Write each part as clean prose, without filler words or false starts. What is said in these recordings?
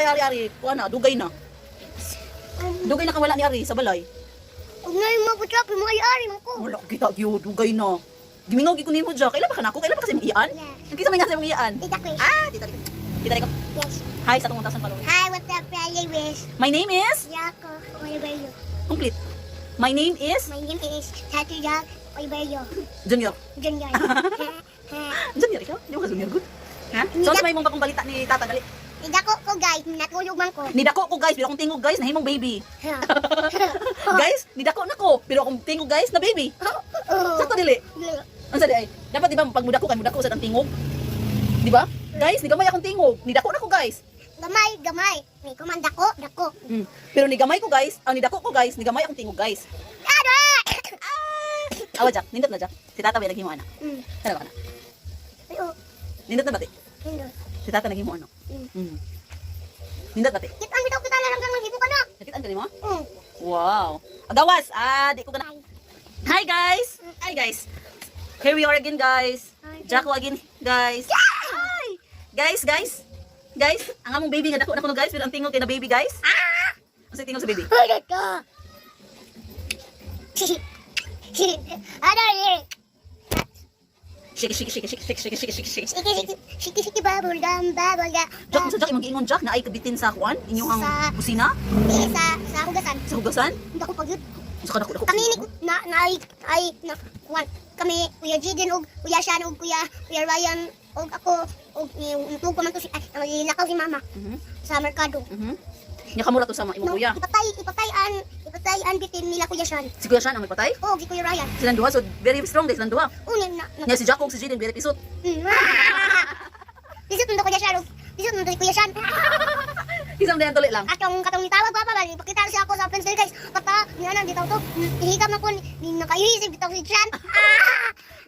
Ari-ari, kuha na, dugay na. Dugay na kawala ni Ari sa balay. Huwag na yung mabutrap, yung mga ari mo ko. Wala kita gyud dugay na. Gimingaw gi kunin mo dya. Kailan ba kanako? Kailan ba kasi mong iyaan? Yeah. Ang may nga sa mong iyaan. Tita Chris. Tita Rico. Tita Rico. Yes. Hi sa 1,000 followers. Hi, what's up, Rally Wish? My name is Yako, Oliverio. complete. My name is My name is Tattoo Jack Oliverio. Junior. Junior. Junior ikaw? Di mo ka junior good? Ha? So sa may mong bagong balita ni Tata dali. Idako ko guys, natulog man ko. Nidako ko guys, pero akong tingog guys, nahimong baby. Guys, nidako na ko, pero akong tingog guys na baby. Sakto dili. Unsa di ay? Dapat di ba pag mudako kay mudako sa tang tingog? Di ba? Guys, ni gamay akong tingog. Nidako na ko guys. Gamay, gamay. May kumanda ko, dako. Pero ni gamay ko guys, nidako ko guys, ni gamay akong tingog guys. Ada! Awa Jack, nindot na Jack. Si Tata ba naghimo ana? Kana ba na? Ayo, Nindot na bati. hindi. Si Tata naghimo ano? Nindot bati. Kitang bitaw kita lang hanggang hibo ka na. Nakita ka mo? Wow. Agawas, di ko gana. Hi guys. Hi guys. Here we are again guys. Jacko again guys. Hi. Guys. Ang among baby nga dako na kuno guys, pero ang tingog kay na baby guys. Ang tingog sa baby. Hulot ka. Ada ni. Shiki. Shiki bubble gum. Jack, sa Jack imong giingon Jack na ay kabitin sa kwan, inyong ang busina Sa hugasan. sa hugasan. Hindi ako pagyud. Sa dako. Kami ni na kuwan. Kami Kuya Jiden og Kuya Shan og Kuya Ryan og ako og yung tugo man to si nakaw si mama sa merkado. Nya kamura to sa imong kuya. Ipatayan bitin nila Kuya Shan. Si Kuya Shan ang magpatay. Og si Kuya Ryan. Silang duha so very strong guys, silang duha. Unin na. Nya si Jack ug si Jaden very pisot. Bisut nung Kuya Shan. Bisut nung Kuya Shan. Isang dayan tuloy lang. Katong tawag pa bali pakita siya ako sa pencil guys. Pata ni ana ditaw to. Ihikam na ko ni nakaisip ditaw si Shan.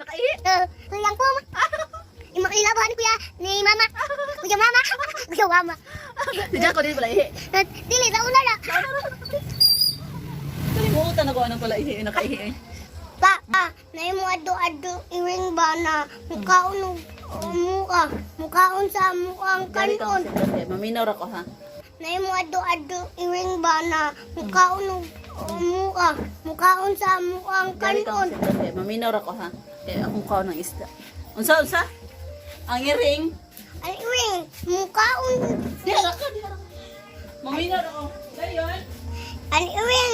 Nakaihi. Tuyang ko. Ilabahan kuya ni mama. Kuya mama. Kuya mama. Si Jack ko din pala ihi. Dili sa una na. Kalimutan ako anong pala ihi, nakaihi. Pa, na mo ado iwing ba na mukaon mukaon sa muang kanon. Maminaw ra ko ha. Na mo ado iwing ba na mukaon sa muang kanon. Maminaw ra ko ha. Kaya akong kao ng isda. Unsa? Ang iring. Ang iwing mukaon. Di ra ka. Maminaw ra ko. Dayon. Ang iwing